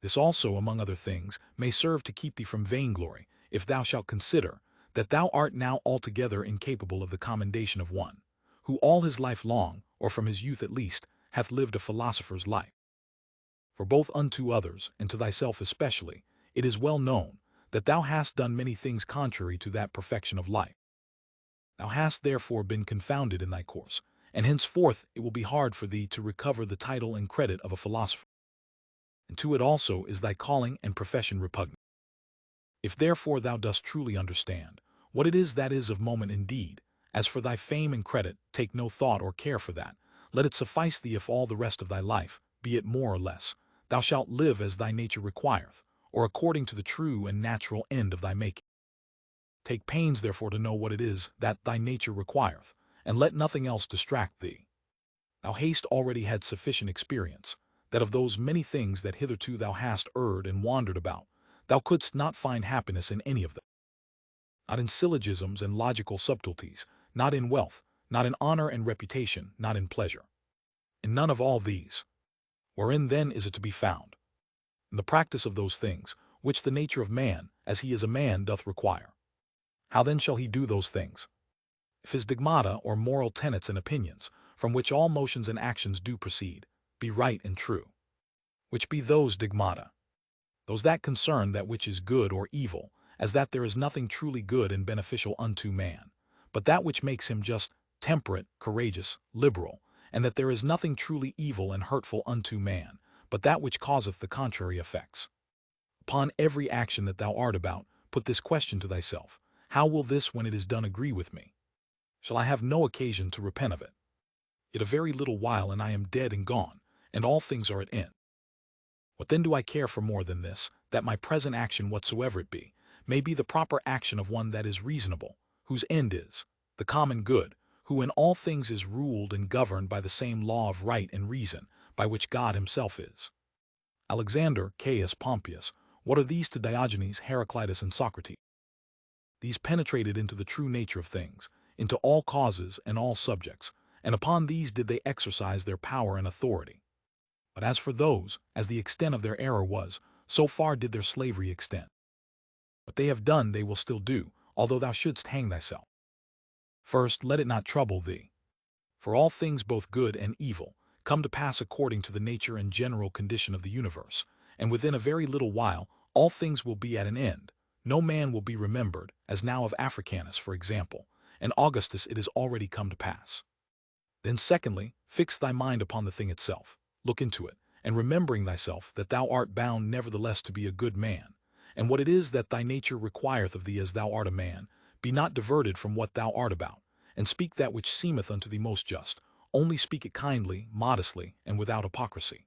This also, among other things, may serve to keep thee from vainglory, if thou shalt consider that thou art now altogether incapable of the commendation of one, who all his life long, or from his youth at least, hath lived a philosopher's life. For both unto others, and to thyself especially, it is well known, that thou hast done many things contrary to that perfection of life. Thou hast therefore been confounded in thy course, and henceforth it will be hard for thee to recover the title and credit of a philosopher. And to it also is thy calling and profession repugnant. If therefore thou dost truly understand what it is that is of moment indeed, as for thy fame and credit, take no thought or care for that. Let it suffice thee if all the rest of thy life, be it more or less, thou shalt live as thy nature requireth, or according to the true and natural end of thy making. Take pains therefore to know what it is that thy nature requireth, and let nothing else distract thee. Thou hast already had sufficient experience, that of those many things that hitherto thou hast erred and wandered about, thou couldst not find happiness in any of them. Not in syllogisms and logical subtleties, not in wealth, not in honor and reputation, not in pleasure. In none of all these. Wherein then is it to be found? In the practice of those things, which the nature of man, as he is a man, doth require. How then shall he do those things? If his dogmata or moral tenets and opinions, from which all motions and actions do proceed, be right and true. Which be those dogmata? Those that concern that which is good or evil, as that there is nothing truly good and beneficial unto man, but that which makes him just, temperate, courageous, liberal, and that there is nothing truly evil and hurtful unto man, but that which causeth the contrary effects. Upon every action that thou art about, put this question to thyself: how will this when it is done agree with me? Shall I have no occasion to repent of it? Yet a very little while and I am dead and gone, and all things are at end. What then do I care for more than this, that my present action whatsoever it be, may be the proper action of one that is reasonable, whose end is the common good, who in all things is ruled and governed by the same law of right and reason, by which God himself is. Alexander, Caius, Pompeius, what are these to Diogenes, Heraclitus, and Socrates? These penetrated into the true nature of things, into all causes and all subjects, and upon these did they exercise their power and authority. But as for those, as the extent of their error was, so far did their slavery extend. What they have done they will still do, although thou shouldst hang thyself. First, let it not trouble thee. For all things both good and evil come to pass according to the nature and general condition of the universe, and within a very little while all things will be at an end. No man will be remembered, as now of Africanus, for example, and Augustus it is already come to pass. Then secondly, fix thy mind upon the thing itself, look into it, and remembering thyself that thou art bound nevertheless to be a good man, and what it is that thy nature requireth of thee as thou art a man, be not diverted from what thou art about, and speak that which seemeth unto thee most just, only speak it kindly, modestly, and without hypocrisy.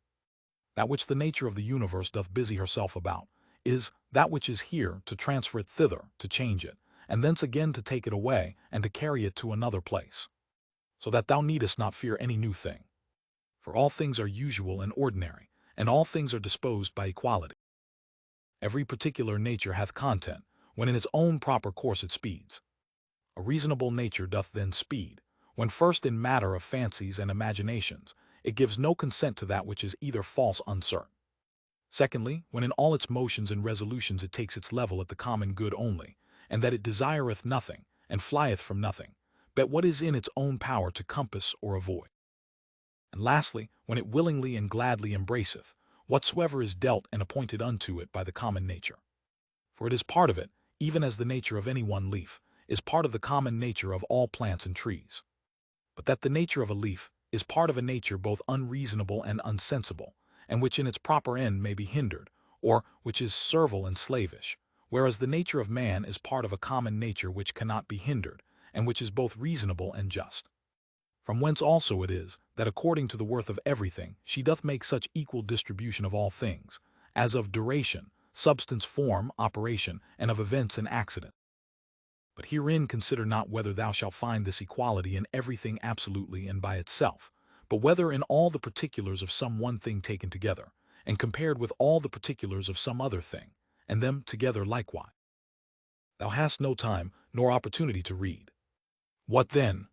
That which the nature of the universe doth busy herself about, is that which is here to transfer it thither, to change it, and thence again to take it away, and to carry it to another place. So that thou needest not fear any new thing. For all things are usual and ordinary, and all things are disposed by equality. Every particular nature hath content, when in its own proper course it speeds. A reasonable nature doth then speed, when first in matter of fancies and imaginations, it gives no consent to that which is either false uncertain. Secondly, when in all its motions and resolutions it takes its level at the common good only, and that it desireth nothing, and flieth from nothing, but what is in its own power to compass or avoid. And lastly, when it willingly and gladly embraceth whatsoever is dealt and appointed unto it by the common nature. For it is part of it, even as the nature of any one leaf is part of the common nature of all plants and trees. But that the nature of a leaf is part of a nature both unreasonable and unsensible, and which in its proper end may be hindered, or which is servile and slavish, whereas the nature of man is part of a common nature which cannot be hindered, and which is both reasonable and just. From whence also it is, that according to the worth of everything she doth make such equal distribution of all things, as of duration, substance, form, operation, and of events and accidents. But herein consider not whether thou shalt find this equality in everything absolutely and by itself, but whether in all the particulars of some one thing taken together, and compared with all the particulars of some other thing, and them together likewise. Thou hast no time nor opportunity to read. What then?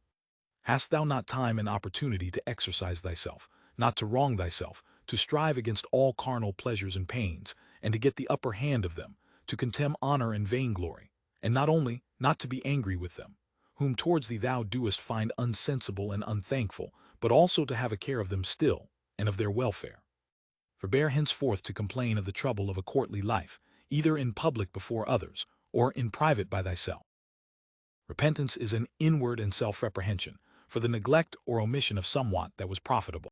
Hast thou not time and opportunity to exercise thyself, not to wrong thyself, to strive against all carnal pleasures and pains, and to get the upper hand of them, to contemn honor and vainglory, and not only not to be angry with them, whom towards thee thou doest find unsensible and unthankful, but also to have a care of them still, and of their welfare. Forbear henceforth to complain of the trouble of a courtly life, either in public before others, or in private by thyself. Repentance is an inward and self-reprehension, for the neglect or omission of somewhat that was profitable.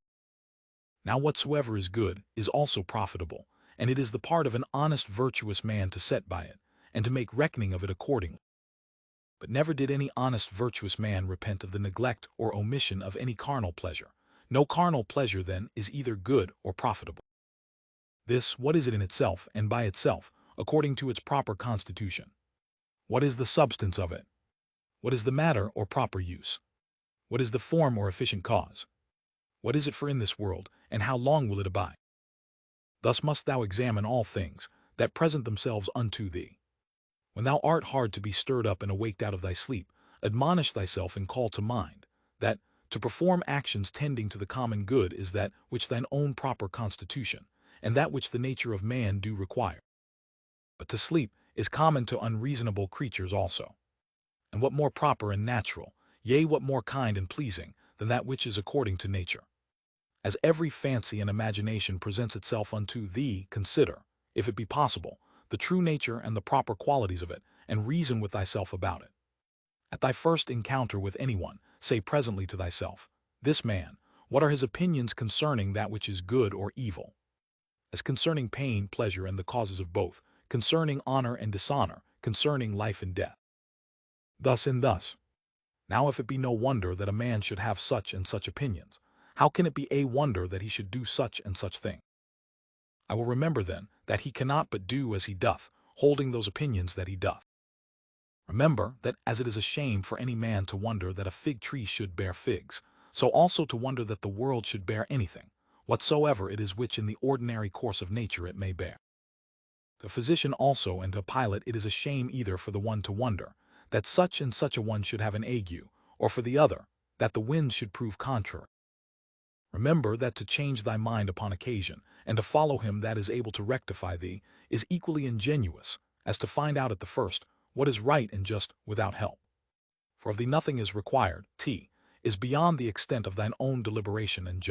Now whatsoever is good is also profitable, and it is the part of an honest virtuous man to set by it, and to make reckoning of it accordingly. But never did any honest virtuous man repent of the neglect or omission of any carnal pleasure. No carnal pleasure, then, is either good or profitable. This, what is it in itself, and by itself, according to its proper constitution? What is the substance of it? What is the matter or proper use? What is the form or efficient cause? What is it for in this world, and how long will it abide? Thus must thou examine all things that present themselves unto thee. When thou art hard to be stirred up and awaked out of thy sleep, admonish thyself and call to mind, that to perform actions tending to the common good is that which thine own proper constitution, and that which the nature of man do require. But to sleep is common to unreasonable creatures also. And what more proper and natural, yea, what more kind and pleasing, than that which is according to nature? As every fancy and imagination presents itself unto thee, consider, if it be possible, the true nature and the proper qualities of it, and reason with thyself about it. At thy first encounter with anyone, say presently to thyself, this man, what are his opinions concerning that which is good or evil? As concerning pain, pleasure, and the causes of both, concerning honor and dishonor, concerning life and death. Thus and thus. Now if it be no wonder that a man should have such and such opinions, how can it be a wonder that he should do such and such thing? I will remember then that he cannot but do as he doth, holding those opinions that he doth. Remember that as it is a shame for any man to wonder that a fig tree should bear figs, so also to wonder that the world should bear anything, whatsoever it is which in the ordinary course of nature it may bear. To a physician also and to a pilot it is a shame either for the one to wonder that such and such a one should have an ague, or for the other, that the wind should prove contrary. Remember that to change thy mind upon occasion, and to follow him that is able to rectify thee, is equally ingenious, as to find out at the first what is right and just without help. For of thee nothing is required, is beyond the extent of thine own deliberation and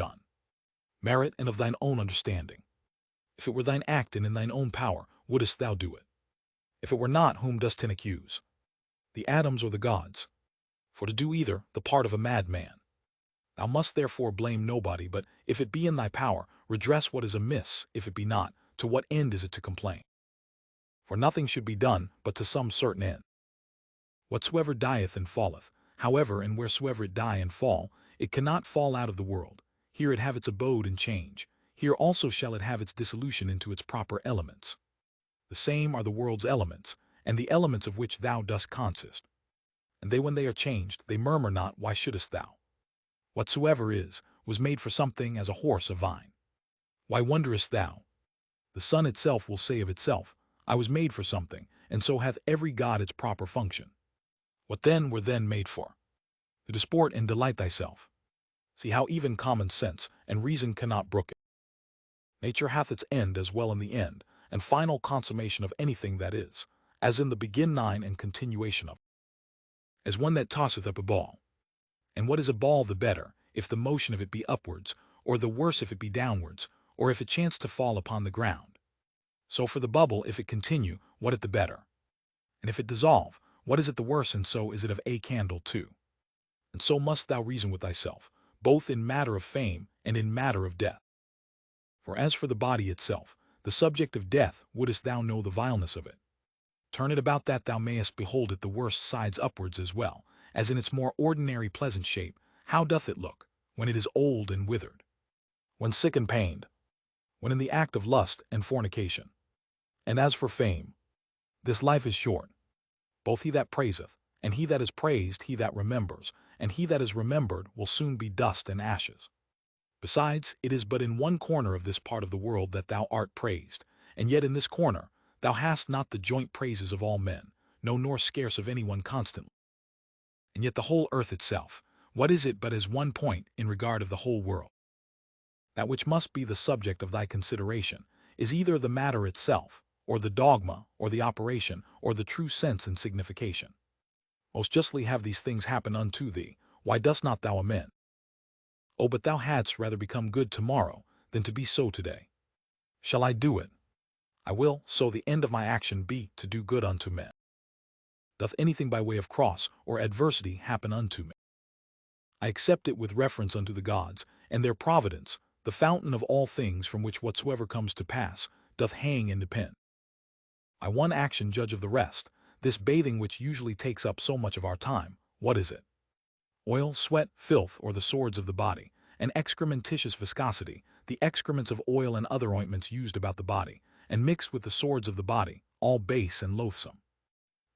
merit and of thine own understanding. If it were thine act and in thine own power, wouldest thou do it? If it were not, whom dost thou accuse? The atoms or the gods? For to do either, the part of a madman. Thou must therefore blame nobody, but if it be in thy power, redress what is amiss. If it be not, to what end is it to complain? For nothing should be done but to some certain end. Whatsoever dieth and falleth, however and wheresoever it die and fall, it cannot fall out of the world. Here it have its abode and change. Here also shall it have its dissolution into its proper elements. The same are the world's elements, and the elements of which thou dost consist. And they when they are changed, they murmur not, why shouldest thou? Whatsoever is, was made for something, as a horse a vine. Why wonderest thou? The sun itself will say of itself, I was made for something, and so hath every god its proper function. What then were then made for? To disport and delight thyself. See how even common sense and reason cannot brook it. Nature hath its end as well in the end, and final consummation of anything that is, as in the beginning and continuation of it. As one that tosseth up a ball. And what is a ball the better, if the motion of it be upwards, or the worse if it be downwards, or if it chance to fall upon the ground? So for the bubble, if it continue, what it the better? And if it dissolve, what is it the worse, and so is it of a candle too? And so must thou reason with thyself, both in matter of fame and in matter of death. For as for the body itself, the subject of death, wouldest thou know the vileness of it? Turn it about that thou mayest behold it the worst sides upwards as well, as in its more ordinary pleasant shape. How doth it look, when it is old and withered? When sick and pained? When in the act of lust and fornication? And as for fame, this life is short. Both he that praiseth, and he that is praised, he that remembers, and he that is remembered will soon be dust and ashes. Besides, it is but in one corner of this part of the world that thou art praised, and yet in this corner thou hast not the joint praises of all men, no nor scarce of any one constantly. And yet the whole earth itself, what is it but as one point in regard of the whole world? That which must be the subject of thy consideration is either the matter itself, or the dogma, or the operation, or the true sense and signification. Most justly have these things happened unto thee, why dost not thou amend? Oh, but thou hadst rather become good tomorrow than to be so today. Shall I do it? I will, so the end of my action be to do good unto men. Doth anything by way of cross or adversity happen unto me? I accept it with reference unto the gods, and their providence, the fountain of all things from which whatsoever comes to pass, doth hang and depend. By one action judge of the rest, this bathing which usually takes up so much of our time, what is it? Oil, sweat, filth, or the swords of the body, an excrementitious viscosity, the excrements of oil and other ointments used about the body, and mixed with the swords of the body, all base and loathsome.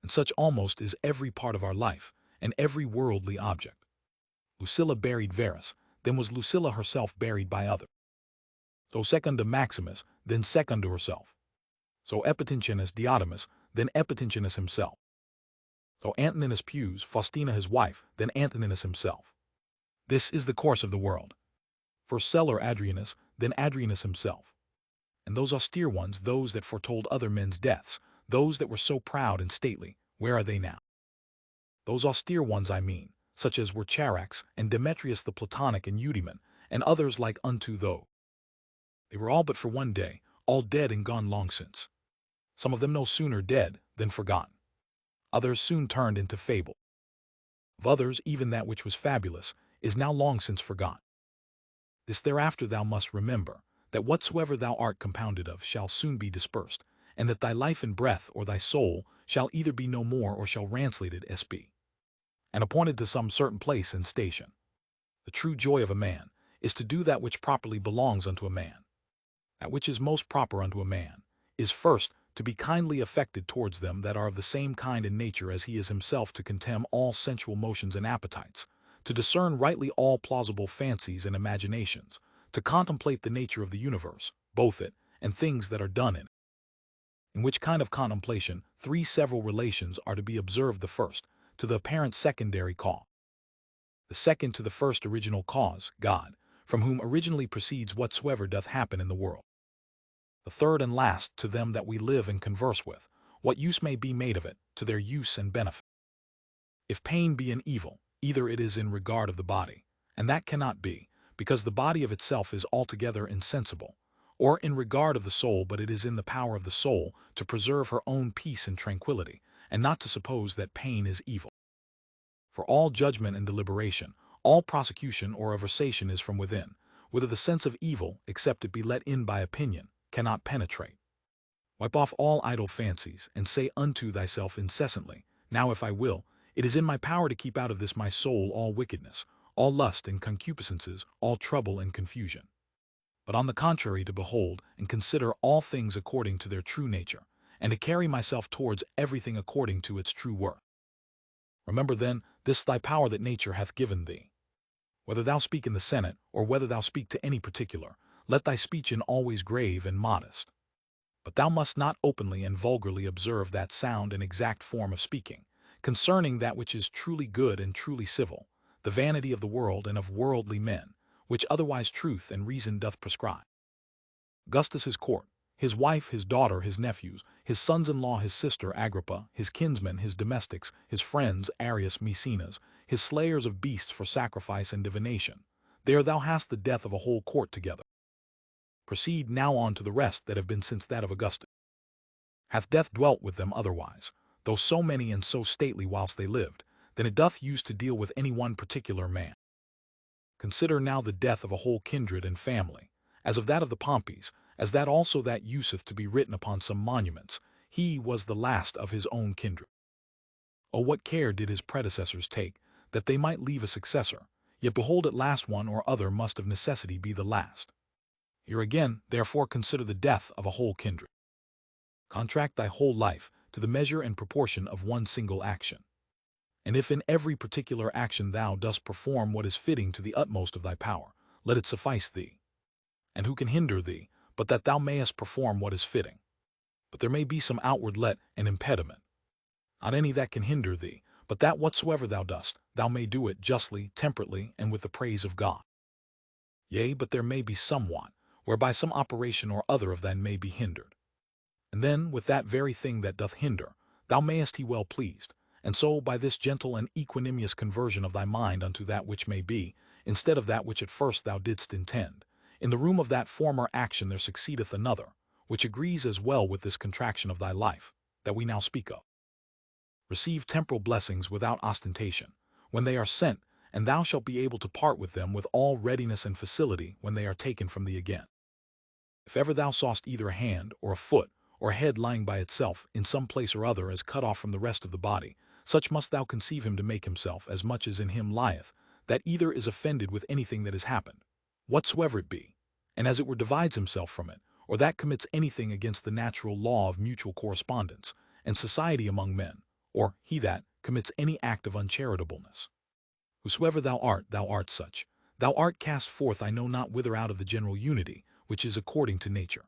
And such almost is every part of our life, and every worldly object. Lucilla buried Verus, then was Lucilla herself buried by others. So secunda Maximus, then secunda herself. So Epitincinus Diotimus, then Epitincinus himself. So Antoninus Pius, Faustina his wife, then Antoninus himself. This is the course of the world. First Celer Adrianus, then Adrianus himself. And those austere ones, those that foretold other men's deaths, those that were so proud and stately, where are they now? Those austere ones I mean, such as were Charax and Demetrius the Platonic and Eudaemon, and others like unto those. They were all but for one day, all dead and gone long since. Some of them no sooner dead than forgotten. Others soon turned into fable. Of others even that which was fabulous is now long since forgotten. This thereafter thou must remember, that whatsoever thou art compounded of shall soon be dispersed, and that thy life and breath or thy soul shall either be no more or shall ranslated sp. and appointed to some certain place and station. The true joy of a man is to do that which properly belongs unto a man. That which is most proper unto a man is first to be kindly affected towards them that are of the same kind and nature as he is himself, to contemn all sensual motions and appetites, to discern rightly all plausible fancies and imaginations, to contemplate the nature of the universe, both it and things that are done in it. In which kind of contemplation three several relations are to be observed: the first, to the apparent secondary cause; the second, to the first original cause, God, from whom originally proceeds whatsoever doth happen in the world; the third and last, to them that we live and converse with, what use may be made of it, to their use and benefit. If pain be an evil, either it is in regard of the body, and that cannot be, because the body of itself is altogether insensible, or in regard of the soul, but it is in the power of the soul to preserve her own peace and tranquility, and not to suppose that pain is evil. For all judgment and deliberation, all prosecution or aversation is from within, whither the sense of evil, except it be let in by opinion, cannot penetrate. Wipe off all idle fancies, and say unto thyself incessantly, now if I will, it is in my power to keep out of this my soul all wickedness, all lust and concupiscences, all trouble and confusion. But on the contrary, to behold and consider all things according to their true nature, and to carry myself towards everything according to its true worth. Remember then this thy power that nature hath given thee. Whether thou speak in the Senate, or whether thou speak to any particular, let thy speech in always grave and modest. But thou must not openly and vulgarly observe that sound and exact form of speaking, concerning that which is truly good and truly civil, the vanity of the world and of worldly men, which otherwise truth and reason doth prescribe. Augustus his court, his wife, his daughter, his nephews, his sons-in-law, his sister Agrippa, his kinsmen, his domestics, his friends Arius, Maecenas, his slayers of beasts for sacrifice and divination, there thou hast the death of a whole court together. Proceed now on to the rest that have been since that of Augustus. Hath death dwelt with them otherwise, though so many and so stately whilst they lived, than it doth use to deal with any one particular man? Consider now the death of a whole kindred and family, as of that of the Pompeys, as that also that useth to be written upon some monuments, he was the last of his own kindred. Oh, what care did his predecessors take, that they might leave a successor, yet behold at last one or other must of necessity be the last. Here again, therefore, consider the death of a whole kindred. Contract thy whole life to the measure and proportion of one single action. And if in every particular action thou dost perform what is fitting to the utmost of thy power, let it suffice thee. And who can hinder thee, but that thou mayest perform what is fitting? But there may be some outward let and impediment. Not any that can hinder thee, but that whatsoever thou dost, thou may do it justly, temperately, and with the praise of God. Yea, but there may be somewhat, whereby some operation or other of thine may be hindered. And then, with that very thing that doth hinder, thou mayest he well pleased, and so by this gentle and equanimous conversion of thy mind unto that which may be, instead of that which at first thou didst intend, in the room of that former action there succeedeth another, which agrees as well with this contraction of thy life, that we now speak of. Receive temporal blessings without ostentation, when they are sent, and thou shalt be able to part with them with all readiness and facility when they are taken from thee again. If ever thou sawest either a hand, or a foot, or a head lying by itself, in some place or other as cut off from the rest of the body, such must thou conceive him to make himself, as much as in him lieth, that either is offended with anything that has happened, whatsoever it be, and as it were divides himself from it, or that commits anything against the natural law of mutual correspondence, and society among men, or he that commits any act of uncharitableness. Whosoever thou art such. Thou art cast forth I know not whither out of the general unity, which is according to nature.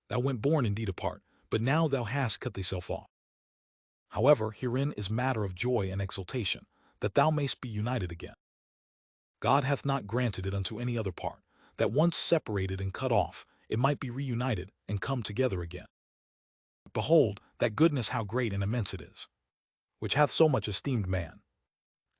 Thou went born indeed apart, but now thou hast cut thyself off. However, herein is matter of joy and exultation, that thou mayst be united again. God hath not granted it unto any other part, that once separated and cut off, it might be reunited and come together again. Behold, that goodness how great and immense it is, which hath so much esteemed man.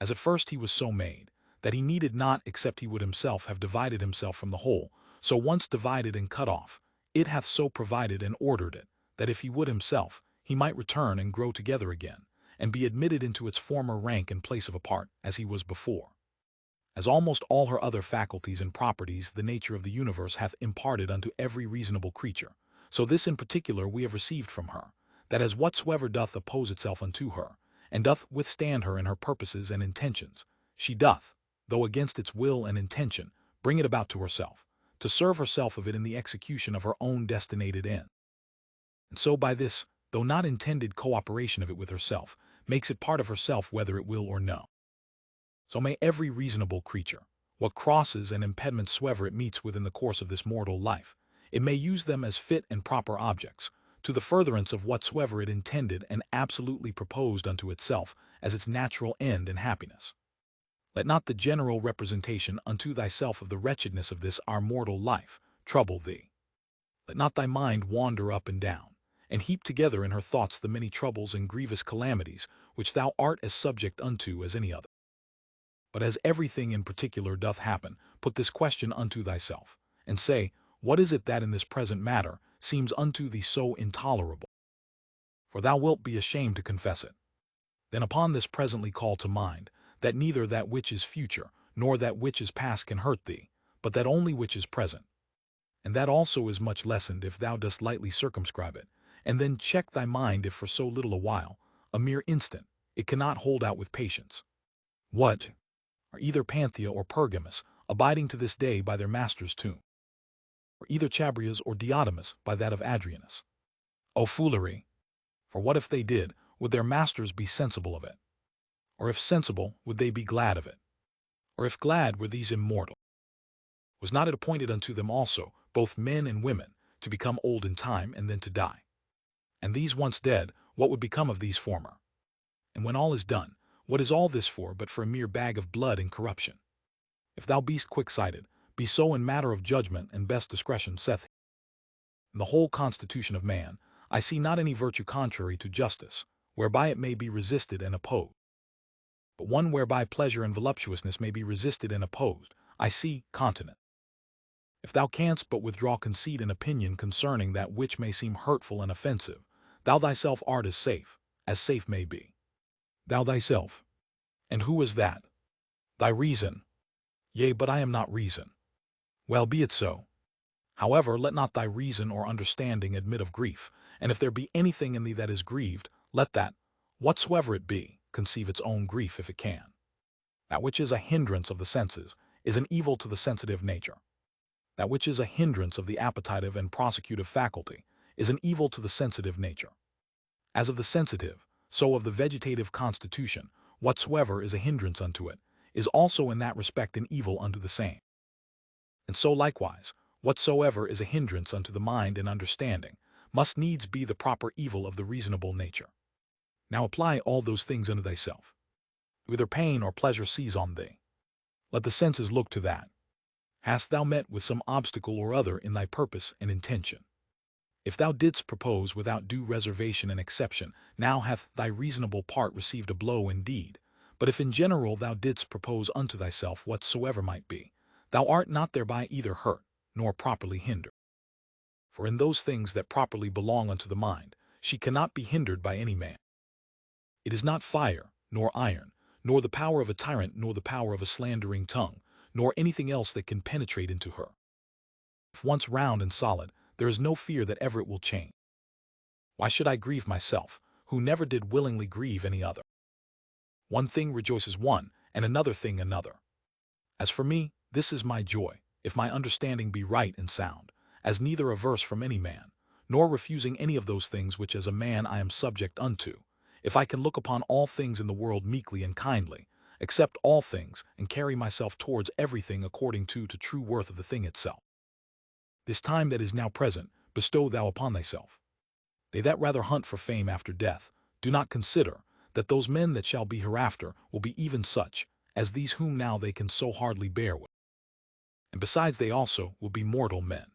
As at first he was so made, that he needed not except he would himself have divided himself from the whole, so once divided and cut off, it hath so provided and ordered it, that if he would himself, he might return and grow together again, and be admitted into its former rank and place of a part, as he was before. As almost all her other faculties and properties the nature of the universe hath imparted unto every reasonable creature, so this in particular we have received from her, that as whatsoever doth oppose itself unto her, and doth withstand her in her purposes and intentions, she doth, though against its will and intention, bring it about to herself, to serve herself of it in the execution of her own destinated end. And so by this, though not intended cooperation of it with herself, makes it part of herself whether it will or no. So may every reasonable creature, what crosses and impediments soever it meets with in the course of this mortal life, it may use them as fit and proper objects, to the furtherance of whatsoever it intended and absolutely proposed unto itself as its natural end and happiness. Let not the general representation unto thyself of the wretchedness of this our mortal life trouble thee. Let not thy mind wander up and down, and heap together in her thoughts the many troubles and grievous calamities which thou art as subject unto as any other. But as everything in particular doth happen, put this question unto thyself, and say, what is it that in this present matter seems unto thee so intolerable? For thou wilt be ashamed to confess it. Then upon this presently call to mind, that neither that which is future, nor that which is past can hurt thee, but that only which is present. And that also is much lessened if thou dost lightly circumscribe it, and then check thy mind if for so little a while, a mere instant, it cannot hold out with patience. What are either Panthea or Pergamus, abiding to this day by their master's tomb? Or either Chabrias or Diotimus by that of Adrianus? O foolery! For what if they did, would their masters be sensible of it? Or if sensible, would they be glad of it? Or if glad, were these immortal? Was not it appointed unto them also, both men and women, to become old in time and then to die? And these once dead, what would become of these former? And when all is done, what is all this for but for a mere bag of blood and corruption? If thou beest quick-sighted, be so in matter of judgment and best discretion saith he. In the whole constitution of man, I see not any virtue contrary to justice, whereby it may be resisted and opposed. But one whereby pleasure and voluptuousness may be resisted and opposed, I see continent. If thou canst but withdraw conceit and opinion concerning that which may seem hurtful and offensive, thou thyself art as safe may be. Thou thyself. And who is that? Thy reason. Yea, but I am not reason. Well, be it so. However, let not thy reason or understanding admit of grief, and if there be anything in thee that is grieved, let that, whatsoever it be, conceive its own grief if it can. That which is a hindrance of the senses is an evil to the sensitive nature. That which is a hindrance of the appetitive and prosecutive faculty is an evil to the sensitive nature. As of the sensitive, so of the vegetative constitution, whatsoever is a hindrance unto it, is also in that respect an evil unto the same. And so likewise, whatsoever is a hindrance unto the mind and understanding, must needs be the proper evil of the reasonable nature. Now apply all those things unto thyself. Whether pain or pleasure seize on thee, let the senses look to that. Hast thou met with some obstacle or other in thy purpose and intention? If thou didst propose without due reservation and exception, now hath thy reasonable part received a blow indeed. But if in general thou didst propose unto thyself whatsoever might be, thou art not thereby either hurt, nor properly hindered. For in those things that properly belong unto the mind, she cannot be hindered by any man. It is not fire, nor iron, nor the power of a tyrant, nor the power of a slandering tongue, nor anything else that can penetrate into her. If once round and solid, there is no fear that ever it will change. Why should I grieve myself, who never did willingly grieve any other? One thing rejoices one, and another thing another. As for me, this is my joy, if my understanding be right and sound, as neither averse from any man, nor refusing any of those things which as a man I am subject unto, if I can look upon all things in the world meekly and kindly, accept all things, and carry myself towards everything according to true worth of the thing itself. This time that is now present, bestow thou upon thyself. They that rather hunt for fame after death, do not consider that those men that shall be hereafter will be even such as these whom now they can so hardly bear with. And besides they also will be mortal men.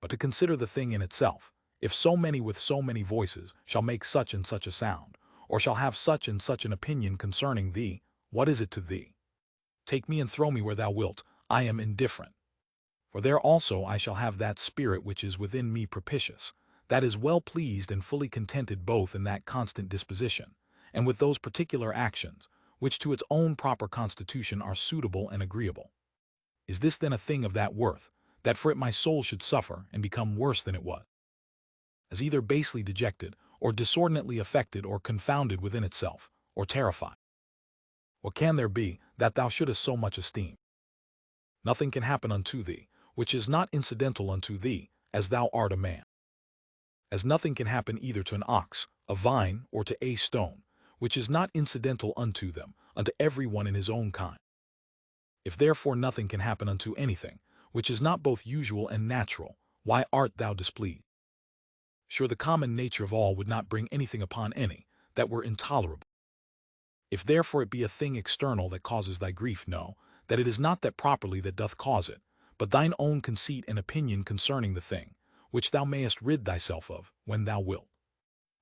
But to consider the thing in itself, if so many with so many voices shall make such and such a sound, or shall have such and such an opinion concerning thee, what is it to thee? Take me and throw me where thou wilt, I am indifferent. For there also I shall have that spirit which is within me propitious, that is well pleased and fully contented both in that constant disposition, and with those particular actions, which to its own proper constitution are suitable and agreeable. Is this then a thing of that worth, that for it my soul should suffer and become worse than it was? As either basely dejected, or disordinately affected, or confounded within itself, or terrified. What can there be, that thou shouldest so much esteem? Nothing can happen unto thee, which is not incidental unto thee, as thou art a man. As nothing can happen either to an ox, a vine, or to a stone, which is not incidental unto them, unto every one in his own kind. If therefore nothing can happen unto anything, which is not both usual and natural, why art thou displeased? Sure the common nature of all would not bring anything upon any, that were intolerable. If therefore it be a thing external that causes thy grief, know, that it is not that properly that doth cause it, but thine own conceit and opinion concerning the thing, which thou mayest rid thyself of, when thou wilt.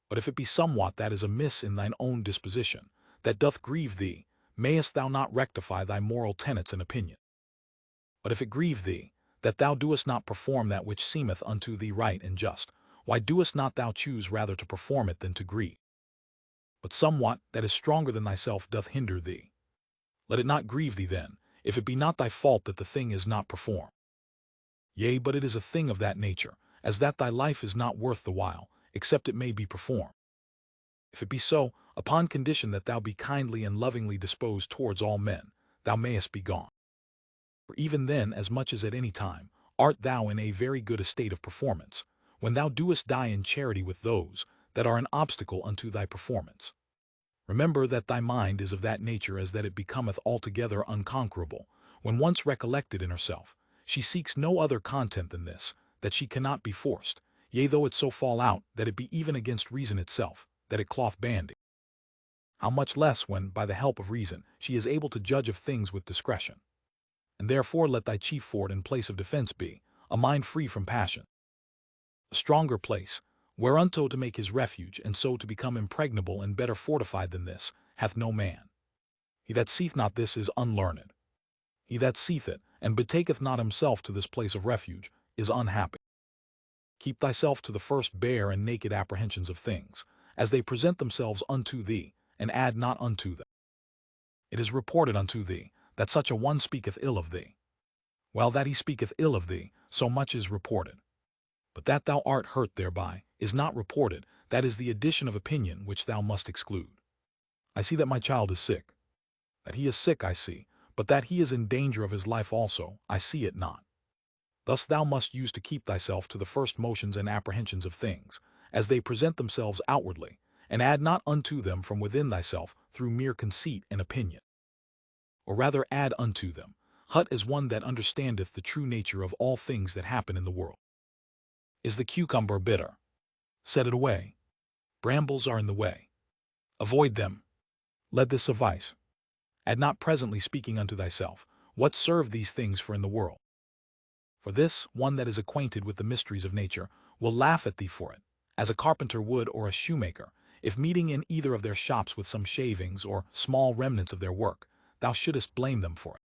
But if it be somewhat that is amiss in thine own disposition, that doth grieve thee, mayest thou not rectify thy moral tenets and opinion? But if it grieve thee, that thou doest not perform that which seemeth unto thee right and just, why doest not thou choose rather to perform it than to grieve? But somewhat that is stronger than thyself doth hinder thee. Let it not grieve thee then, if it be not thy fault that the thing is not performed. Yea, but it is a thing of that nature, as that thy life is not worth the while, except it may be performed. If it be so, upon condition that thou be kindly and lovingly disposed towards all men, thou mayest be gone. For even then, as much as at any time, art thou in a very good estate of performance, when thou doest die in charity with those that are an obstacle unto thy performance. Remember that thy mind is of that nature as that it becometh altogether unconquerable, when once recollected in herself. She seeks no other content than this, that she cannot be forced, yea, though it so fall out that it be even against reason itself, that it cloth bandy. How much less when, by the help of reason, she is able to judge of things with discretion. And therefore let thy chief fort and place of defense be, a mind free from passion. A stronger place, whereunto to make his refuge, and so to become impregnable and better fortified than this, hath no man. He that seeth not this is unlearned. He that seeth it, and betaketh not himself to this place of refuge, is unhappy. Keep thyself to the first bare and naked apprehensions of things, as they present themselves unto thee, and add not unto them. It is reported unto thee, that such a one speaketh ill of thee. Well, that he speaketh ill of thee, so much is reported. But that thou art hurt thereby, is not reported, that is the addition of opinion which thou must exclude. I see that my child is sick. That he is sick I see, but that he is in danger of his life also, I see it not. Thus thou must use to keep thyself to the first motions and apprehensions of things, as they present themselves outwardly, and add not unto them from within thyself through mere conceit and opinion. Or rather add unto them, hut as one that understandeth the true nature of all things that happen in the world. Is the cucumber bitter? Set it away. Brambles are in the way. Avoid them. Let this suffice. Add not presently speaking unto thyself, what serve these things for in the world? For this, one that is acquainted with the mysteries of nature will laugh at thee for it, as a carpenter would or a shoemaker, if meeting in either of their shops with some shavings or small remnants of their work, thou shouldest blame them for it.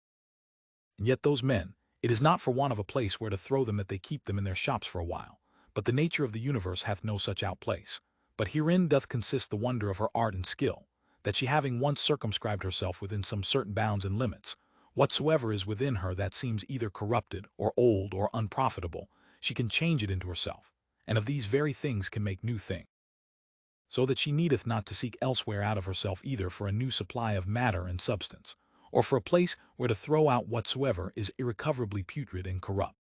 And yet those men, it is not for want of a place where to throw them that they keep them in their shops for a while, but the nature of the universe hath no such outplace. But herein doth consist the wonder of her art and skill, that she having once circumscribed herself within some certain bounds and limits, whatsoever is within her that seems either corrupted, or old, or unprofitable, she can change it into herself, and of these very things can make new things. So that she needeth not to seek elsewhere out of herself either for a new supply of matter and substance, or for a place where to throw out whatsoever is irrecoverably putrid and corrupt.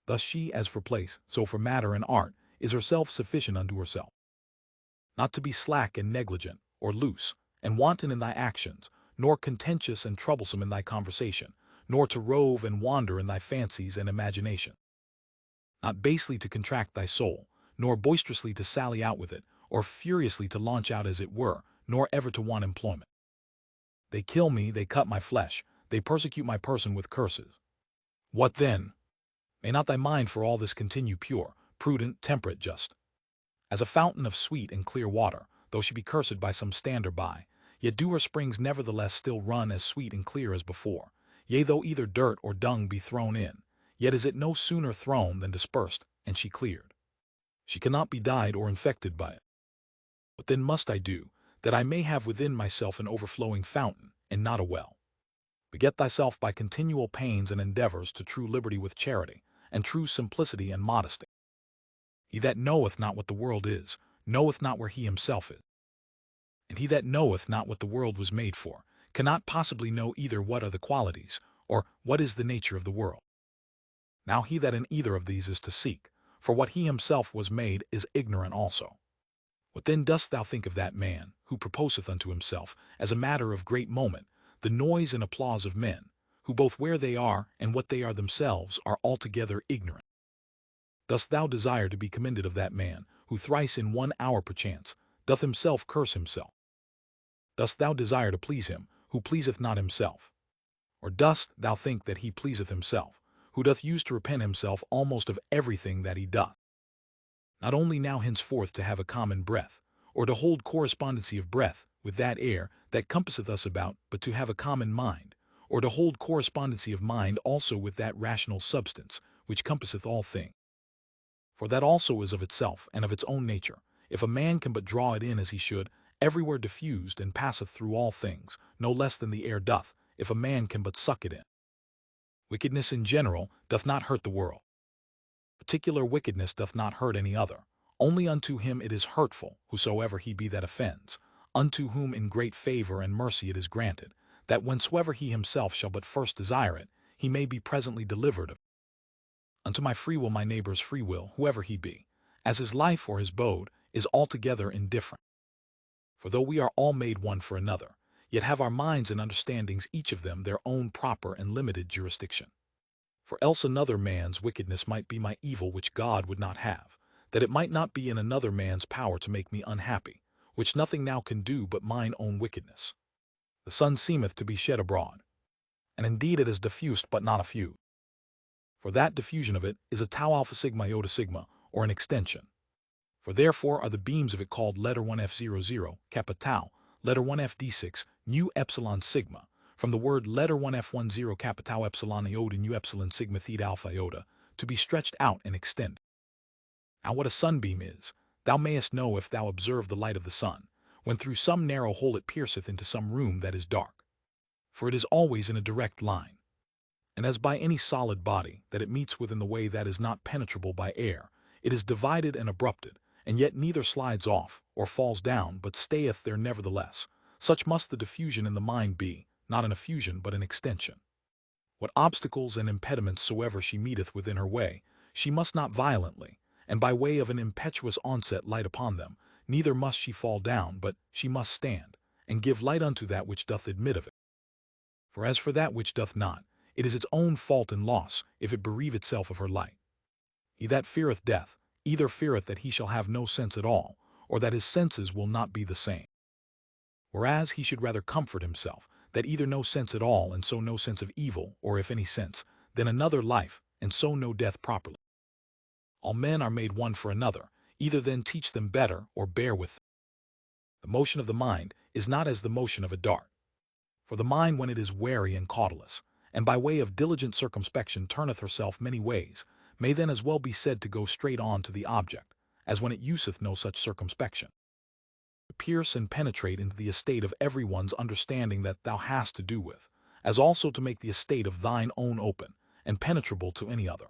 Thus she, as for place, so for matter and art, is herself sufficient unto herself. Not to be slack and negligent, or loose, and wanton in thy actions, nor contentious and troublesome in thy conversation, nor to rove and wander in thy fancies and imagination. Not basely to contract thy soul, nor boisterously to sally out with it, or furiously to launch out as it were, nor ever to want employment. They kill me, they cut my flesh, they persecute my person with curses. What then? May not thy mind for all this continue pure, prudent, temperate, just? As a fountain of sweet and clear water, though she be cursed by some stander by, yet do her springs nevertheless still run as sweet and clear as before. Yea, though either dirt or dung be thrown in, yet is it no sooner thrown than dispersed, and she cleared. She cannot be dyed or infected by it. What then must I do, that I may have within myself an overflowing fountain, and not a well? Beget thyself by continual pains and endeavors to true liberty with charity, and true simplicity and modesty. He that knoweth not what the world is, knoweth not where he himself is. And he that knoweth not what the world was made for, cannot possibly know either what are the qualities, or what is the nature of the world. Now he that in either of these is to seek, for what he himself was made is ignorant also. What then dost thou think of that man, who proposeth unto himself, as a matter of great moment, the noise and applause of men, who both where they are and what they are themselves are altogether ignorant? Dost thou desire to be commended of that man, who thrice in 1 hour perchance doth himself curse himself? Dost thou desire to please him, who pleaseth not himself? Or dost thou think that he pleaseth himself, who doth use to repent himself almost of everything that he doth? Not only now henceforth to have a common breath, or to hold correspondency of breath with that air that compasseth us about, but to have a common mind, or to hold correspondency of mind also with that rational substance which compasseth all things. For that also is of itself and of its own nature, if a man can but draw it in as he should, everywhere diffused and passeth through all things, no less than the air doth, if a man can but suck it in. Wickedness in general doth not hurt the world. Particular wickedness doth not hurt any other. Only unto him it is hurtful, whosoever he be that offends, unto whom in great favor and mercy it is granted, that whensoever he himself shall but first desire it, he may be presently delivered of it. Unto my free will my neighbor's free will, whoever he be, as his life or his bode, is altogether indifferent. For though we are all made one for another, yet have our minds and understandings each of them their own proper and limited jurisdiction. For else another man's wickedness might be my evil which God would not have, that it might not be in another man's power to make me unhappy, which nothing now can do but mine own wickedness. The sun seemeth to be shed abroad, and indeed it is diffused but not a few. For that diffusion of it is a tau alpha sigma iota sigma, or an extension. For therefore are the beams of it called letter 1f00, kappa tau, letter 1f d6, nu epsilon sigma, from the word letter 1f10 kappa tau epsilon iota nu epsilon sigma theta alpha iota, to be stretched out and extended. Now what a sunbeam is, thou mayest know if thou observe the light of the sun, when through some narrow hole it pierceth into some room that is dark. For it is always in a direct line. And as by any solid body that it meets with in the way that is not penetrable by air, it is divided and abrupted, and yet neither slides off, or falls down, but stayeth there nevertheless, such must the diffusion in the mind be, not an effusion but an extension. What obstacles and impediments soever she meeteth within her way, she must not violently, and by way of an impetuous onset light upon them, neither must she fall down, but she must stand, and give light unto that which doth admit of it. For as for that which doth not, it is its own fault and loss, if it bereave itself of her light. He that feareth death, either feareth that he shall have no sense at all, or that his senses will not be the same. Whereas he should rather comfort himself, that either no sense at all, and so no sense of evil, or if any sense, then another life, and so know death properly. All men are made one for another, either then teach them better or bear with them. The motion of the mind is not as the motion of a dart. For the mind, when it is wary and cautelous, and by way of diligent circumspection turneth herself many ways, may then as well be said to go straight on to the object, as when it useth no such circumspection. To pierce and penetrate into the estate of every one's understanding that thou hast to do with, as also to make the estate of thine own open and penetrable to any other.